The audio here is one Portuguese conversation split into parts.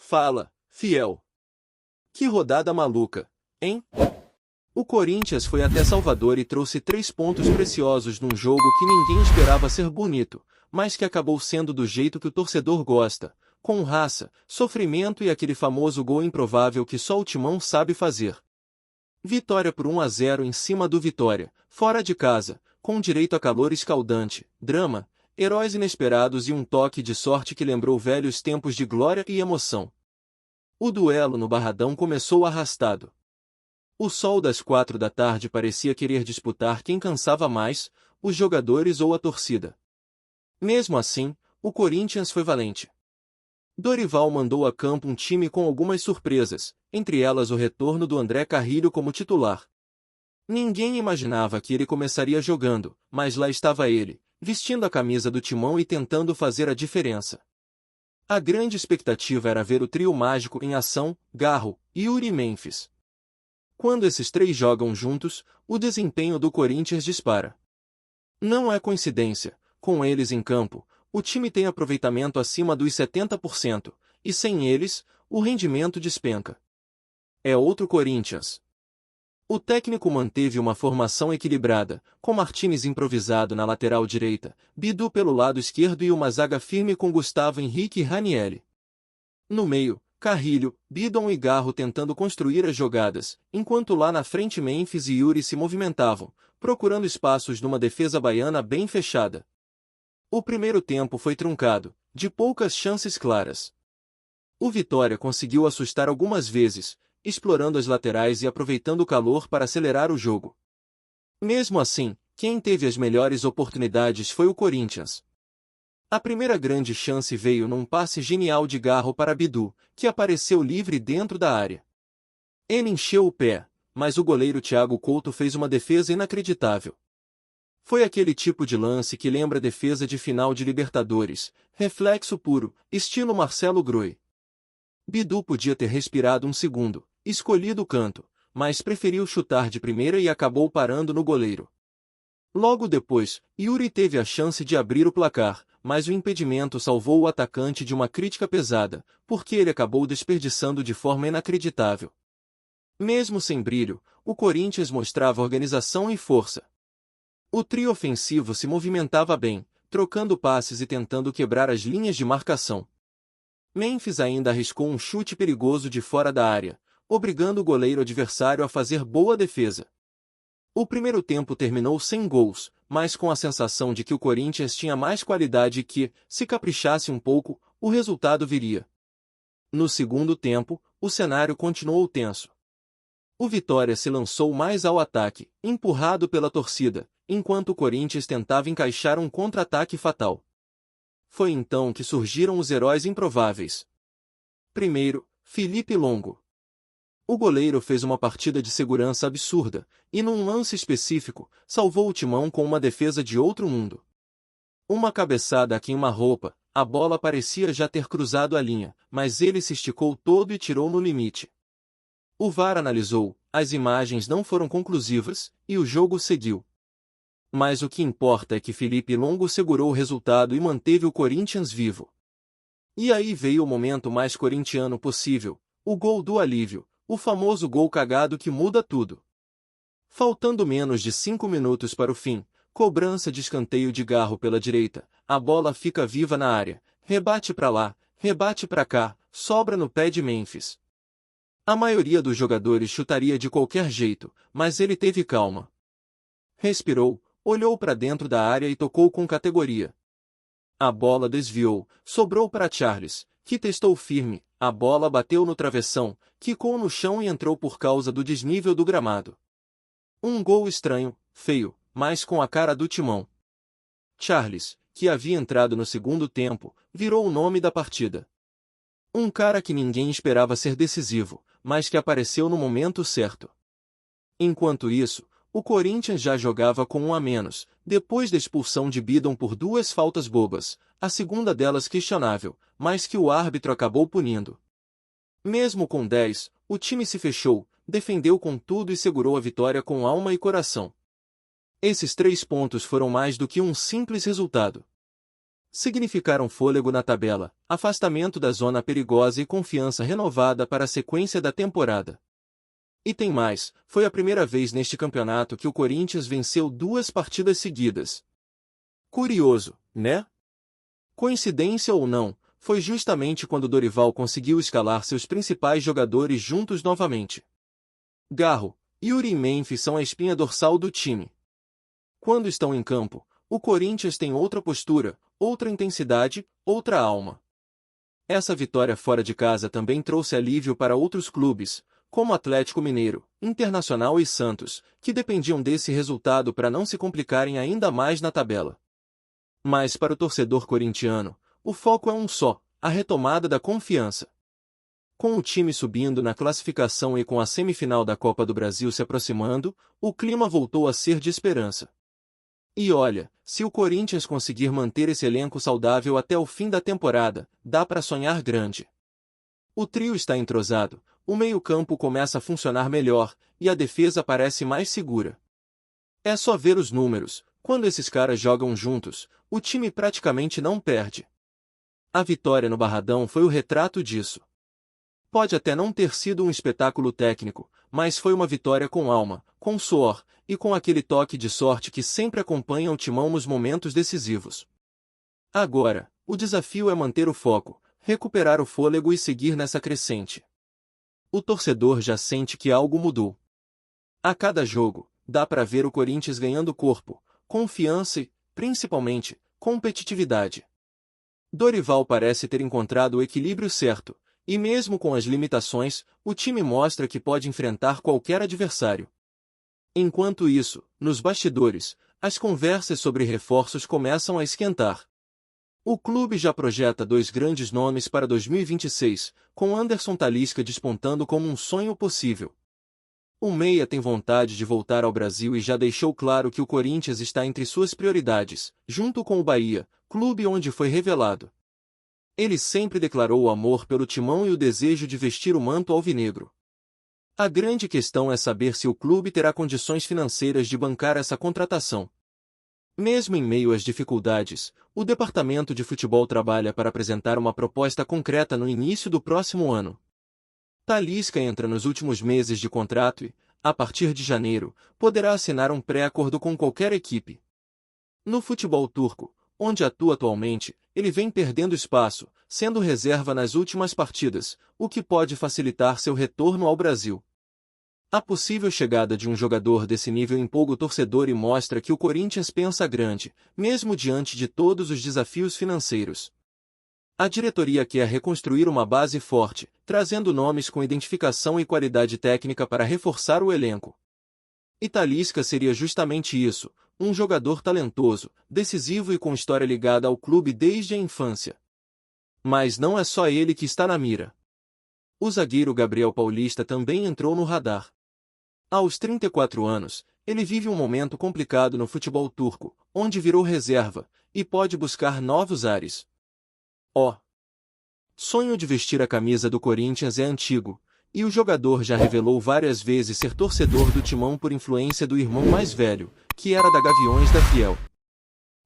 Fala, fiel. Que rodada maluca, hein? O Corinthians foi até Salvador e trouxe 3 pontos preciosos num jogo que ninguém esperava ser bonito, mas que acabou sendo do jeito que o torcedor gosta, com raça, sofrimento e aquele famoso gol improvável que só o Timão sabe fazer. Vitória por 1-0 em cima do Vitória, fora de casa, com direito a calor escaldante, drama, heróis inesperados e um toque de sorte que lembrou velhos tempos de glória e emoção. O duelo no Barradão começou arrastado. O sol das 4 da tarde parecia querer disputar quem cansava mais, os jogadores ou a torcida. Mesmo assim, o Corinthians foi valente. Dorival mandou a campo um time com algumas surpresas, entre elas o retorno do André Carrilho como titular. Ninguém imaginava que ele começaria jogando, mas lá estava ele, vestindo a camisa do Timão e tentando fazer a diferença. A grande expectativa era ver o trio mágico em ação, Garro, Yuri e Memphis. Quando esses 3 jogam juntos, o desempenho do Corinthians dispara. Não é coincidência, com eles em campo, o time tem aproveitamento acima dos 70%, e sem eles, o rendimento despenca. É outro Corinthians. O técnico manteve uma formação equilibrada, com Martínez improvisado na lateral direita, Bidu pelo lado esquerdo e uma zaga firme com Gustavo Henrique e Ranieri. No meio, Carrilho, Bidon e Garro tentando construir as jogadas, enquanto lá na frente Memphis e Yuri se movimentavam, procurando espaços numa defesa baiana bem fechada. O primeiro tempo foi truncado, de poucas chances claras. O Vitória conseguiu assustar algumas vezes, explorando as laterais e aproveitando o calor para acelerar o jogo. Mesmo assim, quem teve as melhores oportunidades foi o Corinthians. A primeira grande chance veio num passe genial de Garro para Bidu, que apareceu livre dentro da área. Ele encheu o pé, mas o goleiro Thiago Couto fez uma defesa inacreditável. Foi aquele tipo de lance que lembra defesa de final de Libertadores, reflexo puro, estilo Marcelo Groi. Bidu podia ter respirado um segundo, escolhido o canto, mas preferiu chutar de primeira e acabou parando no goleiro. Logo depois, Yuri teve a chance de abrir o placar, mas o impedimento salvou o atacante de uma crítica pesada, porque ele acabou desperdiçando de forma inacreditável. Mesmo sem brilho, o Corinthians mostrava organização e força. O trio ofensivo se movimentava bem, trocando passes e tentando quebrar as linhas de marcação. Memphis ainda arriscou um chute perigoso de fora da área, obrigando o goleiro adversário a fazer boa defesa. O primeiro tempo terminou sem gols, mas com a sensação de que o Corinthians tinha mais qualidade e que, se caprichasse um pouco, o resultado viria. No segundo tempo, o cenário continuou tenso. O Vitória se lançou mais ao ataque, empurrado pela torcida, enquanto o Corinthians tentava encaixar um contra-ataque fatal. Foi então que surgiram os heróis improváveis. Primeiro, Felipe Longo. O goleiro fez uma partida de segurança absurda, e num lance específico, salvou o Timão com uma defesa de outro mundo. Uma cabeçada a queima-roupa, a bola parecia já ter cruzado a linha, mas ele se esticou todo e tirou no limite. O VAR analisou, as imagens não foram conclusivas, e o jogo seguiu. Mas o que importa é que Felipe Longo segurou o resultado e manteve o Corinthians vivo. E aí veio o momento mais corintiano possível, o gol do alívio, o famoso gol cagado que muda tudo. Faltando menos de 5 minutos para o fim, cobrança de escanteio de Garro pela direita, a bola fica viva na área, rebate para lá, rebate para cá, sobra no pé de Memphis. A maioria dos jogadores chutaria de qualquer jeito, mas ele teve calma. Respirou, olhou para dentro da área e tocou com categoria. A bola desviou, sobrou para Charles, que testou firme, a bola bateu no travessão, quicou no chão e entrou por causa do desnível do gramado. Um gol estranho, feio, mas com a cara do Timão. Charles, que havia entrado no segundo tempo, virou o nome da partida. Um cara que ninguém esperava ser decisivo, mas que apareceu no momento certo. Enquanto isso, o Corinthians já jogava com 1 a menos, depois da expulsão de Bidon por 2 faltas bobas, a segunda delas questionável, mas que o árbitro acabou punindo. Mesmo com 10, o time se fechou, defendeu com tudo e segurou a vitória com alma e coração. Esses 3 pontos foram mais do que um simples resultado. significaram fôlego na tabela, afastamento da zona perigosa e confiança renovada para a sequência da temporada. E tem mais, foi a primeira vez neste campeonato que o Corinthians venceu 2 partidas seguidas. Curioso, né? Coincidência ou não, foi justamente quando Dorival conseguiu escalar seus principais jogadores juntos novamente. Garro, Yuri e Memphis são a espinha dorsal do time. Quando estão em campo, o Corinthians tem outra postura, outra intensidade, outra alma. Essa vitória fora de casa também trouxe alívio para outros clubes, como Atlético Mineiro, Internacional e Santos, que dependiam desse resultado para não se complicarem ainda mais na tabela. Mas para o torcedor corintiano, o foco é um só, a retomada da confiança. Com o time subindo na classificação e com a semifinal da Copa do Brasil se aproximando, o clima voltou a ser de esperança. E olha, se o Corinthians conseguir manter esse elenco saudável até o fim da temporada, dá para sonhar grande. O trio está entrosado, o meio-campo começa a funcionar melhor, e a defesa parece mais segura. É só ver os números, quando esses caras jogam juntos, o time praticamente não perde. A vitória no Barradão foi o retrato disso. Pode até não ter sido um espetáculo técnico, mas foi uma vitória com alma, com suor, e com aquele toque de sorte que sempre acompanha o timão nos momentos decisivos. Agora, o desafio é manter o foco, recuperar o fôlego e seguir nessa crescente. O torcedor já sente que algo mudou. A cada jogo, dá para ver o Corinthians ganhando corpo, confiança e, principalmente, competitividade. Dorival parece ter encontrado o equilíbrio certo, e mesmo com as limitações, o time mostra que pode enfrentar qualquer adversário. Enquanto isso, nos bastidores, as conversas sobre reforços começam a esquentar. O clube já projeta 2 grandes nomes para 2026, com Anderson Talisca despontando como um sonho possível. O meia tem vontade de voltar ao Brasil e já deixou claro que o Corinthians está entre suas prioridades, junto com o Bahia, clube onde foi revelado. Ele sempre declarou o amor pelo timão e o desejo de vestir o manto alvinegro. A grande questão é saber se o clube terá condições financeiras de bancar essa contratação. Mesmo em meio às dificuldades, o departamento de futebol trabalha para apresentar uma proposta concreta no início do próximo ano. Talisca entra nos últimos meses de contrato e, a partir de janeiro, poderá assinar um pré-acordo com qualquer equipe. No futebol turco, onde atua atualmente, ele vem perdendo espaço, sendo reserva nas últimas partidas, o que pode facilitar seu retorno ao Brasil. A possível chegada de um jogador desse nível empolga o torcedor e mostra que o Corinthians pensa grande, mesmo diante de todos os desafios financeiros. A diretoria quer reconstruir uma base forte, trazendo nomes com identificação e qualidade técnica para reforçar o elenco. E Talisca seria justamente isso, um jogador talentoso, decisivo e com história ligada ao clube desde a infância. Mas não é só ele que está na mira. O zagueiro Gabriel Paulista também entrou no radar. Aos 34 anos, ele vive um momento complicado no futebol turco, onde virou reserva, e pode buscar novos ares. Sonho de vestir a camisa do Corinthians é antigo, e o jogador já revelou várias vezes ser torcedor do timão por influência do irmão mais velho, que era da Gaviões da Fiel.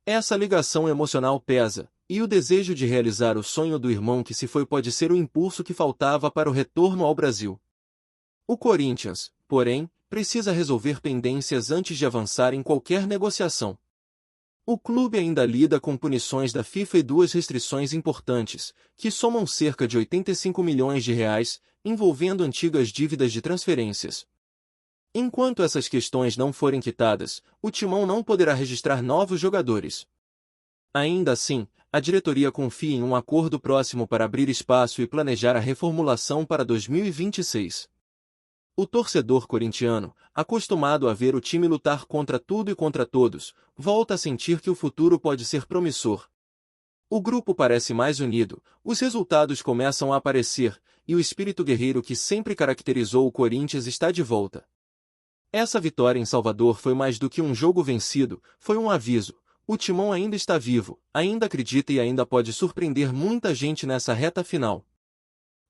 Essa ligação emocional pesa, e o desejo de realizar o sonho do irmão que se foi pode ser o impulso que faltava para o retorno ao Brasil. O Corinthians, porém, precisa resolver pendências antes de avançar em qualquer negociação. O clube ainda lida com punições da FIFA e 2 restrições importantes, que somam cerca de 85 milhões de reais, envolvendo antigas dívidas de transferências. Enquanto essas questões não forem quitadas, o timão não poderá registrar novos jogadores. Ainda assim, a diretoria confia em um acordo próximo para abrir espaço e planejar a reformulação para 2026. O torcedor corintiano, acostumado a ver o time lutar contra tudo e contra todos, volta a sentir que o futuro pode ser promissor. O grupo parece mais unido, os resultados começam a aparecer, e o espírito guerreiro que sempre caracterizou o Corinthians está de volta. Essa vitória em Salvador foi mais do que um jogo vencido, foi um aviso. O timão ainda está vivo, ainda acredita e ainda pode surpreender muita gente nessa reta final.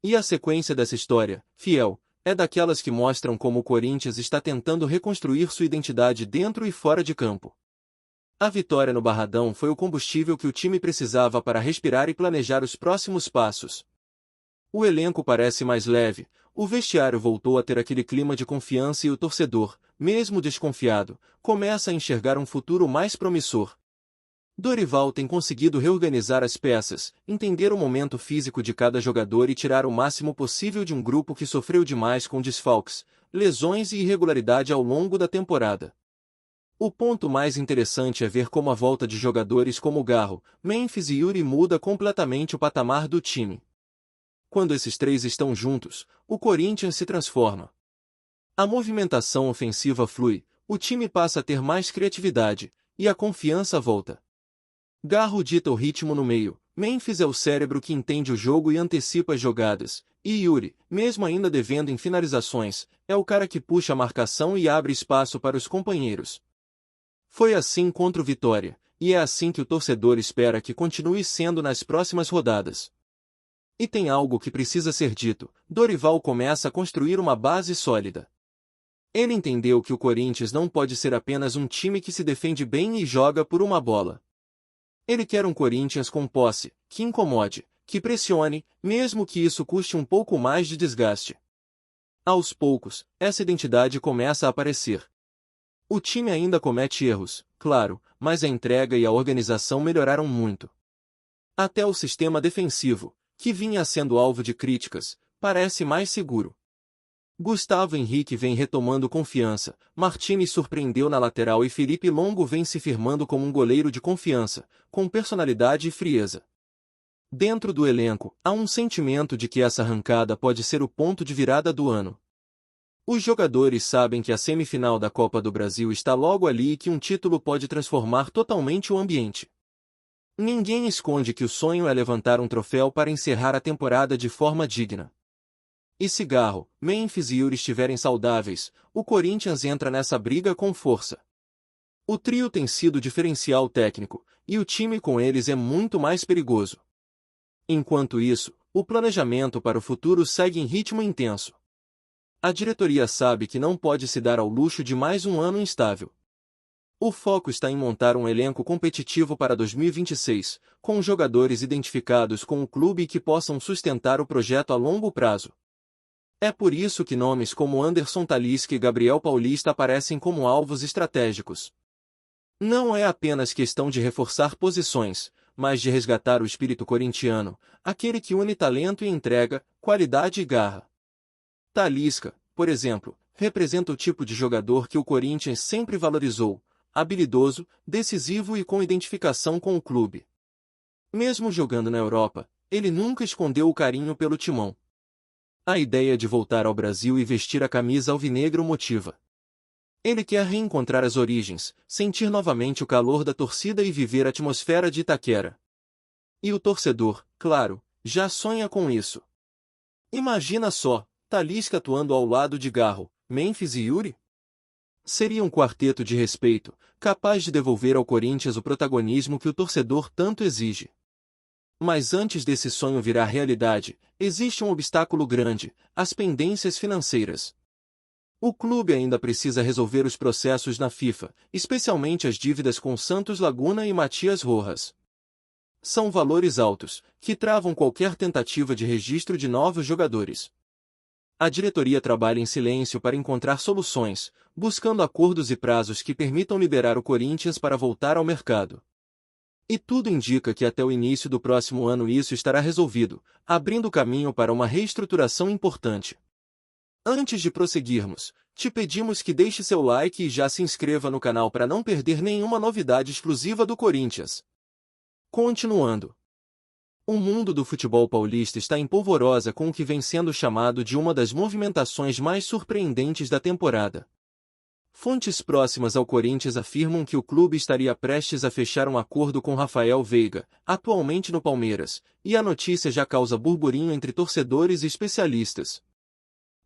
E a sequência dessa história, fiel, é daquelas que mostram como o Corinthians está tentando reconstruir sua identidade dentro e fora de campo. A vitória no Barradão foi o combustível que o time precisava para respirar e planejar os próximos passos. O elenco parece mais leve, o vestiário voltou a ter aquele clima de confiança e o torcedor, mesmo desconfiado, começa a enxergar um futuro mais promissor. Dorival tem conseguido reorganizar as peças, entender o momento físico de cada jogador e tirar o máximo possível de um grupo que sofreu demais com desfalques, lesões e irregularidade ao longo da temporada. O ponto mais interessante é ver como a volta de jogadores como Garro, Memphis e Yuri muda completamente o patamar do time. Quando esses três estão juntos, o Corinthians se transforma. A movimentação ofensiva flui, o time passa a ter mais criatividade, e a confiança volta. Garro dita o ritmo no meio, Memphis é o cérebro que entende o jogo e antecipa as jogadas, e Yuri, mesmo ainda devendo em finalizações, é o cara que puxa a marcação e abre espaço para os companheiros. Foi assim contra o Vitória, e é assim que o torcedor espera que continue sendo nas próximas rodadas. E tem algo que precisa ser dito, Dorival começa a construir uma base sólida. Ele entendeu que o Corinthians não pode ser apenas um time que se defende bem e joga por uma bola. Ele quer um Corinthians com posse, que incomode, que pressione, mesmo que isso custe um pouco mais de desgaste. Aos poucos, essa identidade começa a aparecer. O time ainda comete erros, claro, mas a entrega e a organização melhoraram muito. Até o sistema defensivo, que vinha sendo alvo de críticas, parece mais seguro. Gustavo Henrique vem retomando confiança, Martínez surpreendeu na lateral e Felipe Longo vem se firmando como um goleiro de confiança, com personalidade e frieza. Dentro do elenco, há um sentimento de que essa arrancada pode ser o ponto de virada do ano. Os jogadores sabem que a semifinal da Copa do Brasil está logo ali e que um título pode transformar totalmente o ambiente. Ninguém esconde que o sonho é levantar um troféu para encerrar a temporada de forma digna. E se Garro, Memphis e Yuri estiverem saudáveis, o Corinthians entra nessa briga com força. O trio tem sido diferencial técnico, e o time com eles é muito mais perigoso. Enquanto isso, o planejamento para o futuro segue em ritmo intenso. A diretoria sabe que não pode se dar ao luxo de mais um ano instável. O foco está em montar um elenco competitivo para 2026, com jogadores identificados com o clube e que possam sustentar o projeto a longo prazo. É por isso que nomes como Anderson Talisca e Gabriel Paulista aparecem como alvos estratégicos. Não é apenas questão de reforçar posições, mas de resgatar o espírito corintiano, aquele que une talento e entrega, qualidade e garra. Talisca, por exemplo, representa o tipo de jogador que o Corinthians sempre valorizou, habilidoso, decisivo e com identificação com o clube. Mesmo jogando na Europa, ele nunca escondeu o carinho pelo timão. A ideia de voltar ao Brasil e vestir a camisa alvinegra o motiva. Ele quer reencontrar as origens, sentir novamente o calor da torcida e viver a atmosfera de Itaquera. E o torcedor, claro, já sonha com isso. Imagina só, Talisca atuando ao lado de Garro, Memphis e Yuri? Seria um quarteto de respeito, capaz de devolver ao Corinthians o protagonismo que o torcedor tanto exige. Mas antes desse sonho virar realidade, existe um obstáculo grande, as pendências financeiras. O clube ainda precisa resolver os processos na FIFA, especialmente as dívidas com Santos Laguna e Matias Rojas. São valores altos, que travam qualquer tentativa de registro de novos jogadores. A diretoria trabalha em silêncio para encontrar soluções, buscando acordos e prazos que permitam liberar o Corinthians para voltar ao mercado. E tudo indica que até o início do próximo ano isso estará resolvido, abrindo caminho para uma reestruturação importante. Antes de prosseguirmos, te pedimos que deixe seu like e já se inscreva no canal para não perder nenhuma novidade exclusiva do Corinthians. Continuando. O mundo do futebol paulista está em polvorosa com o que vem sendo chamado de uma das movimentações mais surpreendentes da temporada. Fontes próximas ao Corinthians afirmam que o clube estaria prestes a fechar um acordo com Rafael Veiga, atualmente no Palmeiras, e a notícia já causa burburinho entre torcedores e especialistas.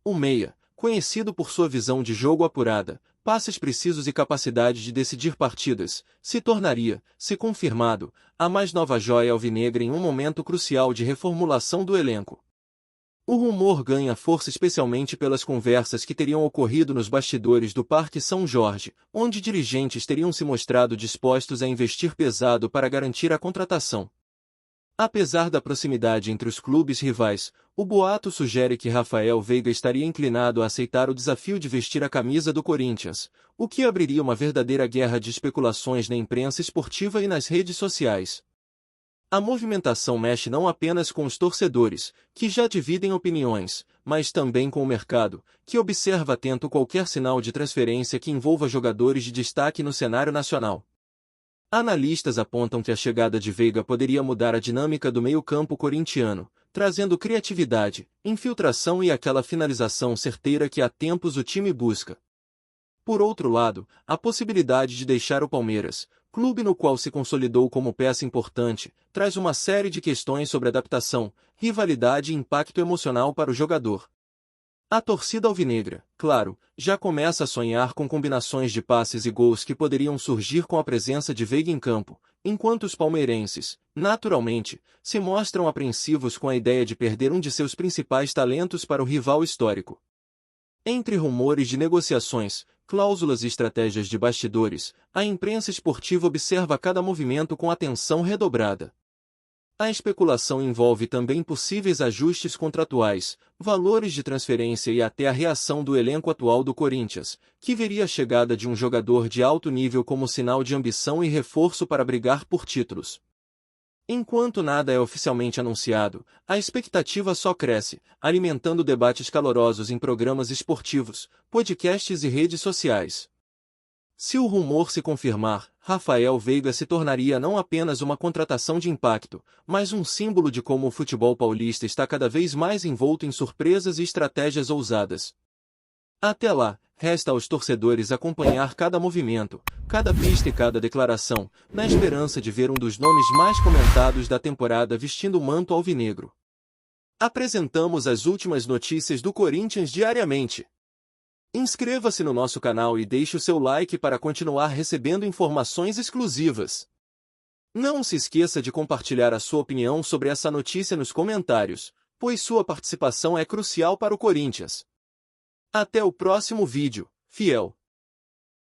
O meia, conhecido por sua visão de jogo apurada, passes precisos e capacidade de decidir partidas, se tornaria, se confirmado, a mais nova joia alvinegra em um momento crucial de reformulação do elenco. O rumor ganha força especialmente pelas conversas que teriam ocorrido nos bastidores do Parque São Jorge, onde dirigentes teriam se mostrado dispostos a investir pesado para garantir a contratação. Apesar da proximidade entre os clubes rivais, o boato sugere que Rafael Veiga estaria inclinado a aceitar o desafio de vestir a camisa do Corinthians, o que abriria uma verdadeira guerra de especulações na imprensa esportiva e nas redes sociais. A movimentação mexe não apenas com os torcedores, que já dividem opiniões, mas também com o mercado, que observa atento qualquer sinal de transferência que envolva jogadores de destaque no cenário nacional. Analistas apontam que a chegada de Veiga poderia mudar a dinâmica do meio-campo corintiano, trazendo criatividade, infiltração e aquela finalização certeira que há tempos o time busca. Por outro lado, a possibilidade de deixar o Palmeiras, clube no qual se consolidou como peça importante, traz uma série de questões sobre adaptação, rivalidade e impacto emocional para o jogador. A torcida alvinegra, claro, já começa a sonhar com combinações de passes e gols que poderiam surgir com a presença de Veiga em campo, enquanto os palmeirenses, naturalmente, se mostram apreensivos com a ideia de perder um de seus principais talentos para o rival histórico. Entre rumores de negociações, cláusulas e estratégias de bastidores, a imprensa esportiva observa cada movimento com atenção redobrada. A especulação envolve também possíveis ajustes contratuais, valores de transferência e até a reação do elenco atual do Corinthians, que veria a chegada de um jogador de alto nível como sinal de ambição e reforço para brigar por títulos. Enquanto nada é oficialmente anunciado, a expectativa só cresce, alimentando debates calorosos em programas esportivos, podcasts e redes sociais. Se o rumor se confirmar, Rafael Veiga se tornaria não apenas uma contratação de impacto, mas um símbolo de como o futebol paulista está cada vez mais envolto em surpresas e estratégias ousadas. Até lá, resta aos torcedores acompanhar cada movimento, cada pista e cada declaração, na esperança de ver um dos nomes mais comentados da temporada vestindo o manto alvinegro. Apresentamos as últimas notícias do Corinthians diariamente. Inscreva-se no nosso canal e deixe o seu like para continuar recebendo informações exclusivas. Não se esqueça de compartilhar a sua opinião sobre essa notícia nos comentários, pois sua participação é crucial para o Corinthians. Até o próximo vídeo, fiel!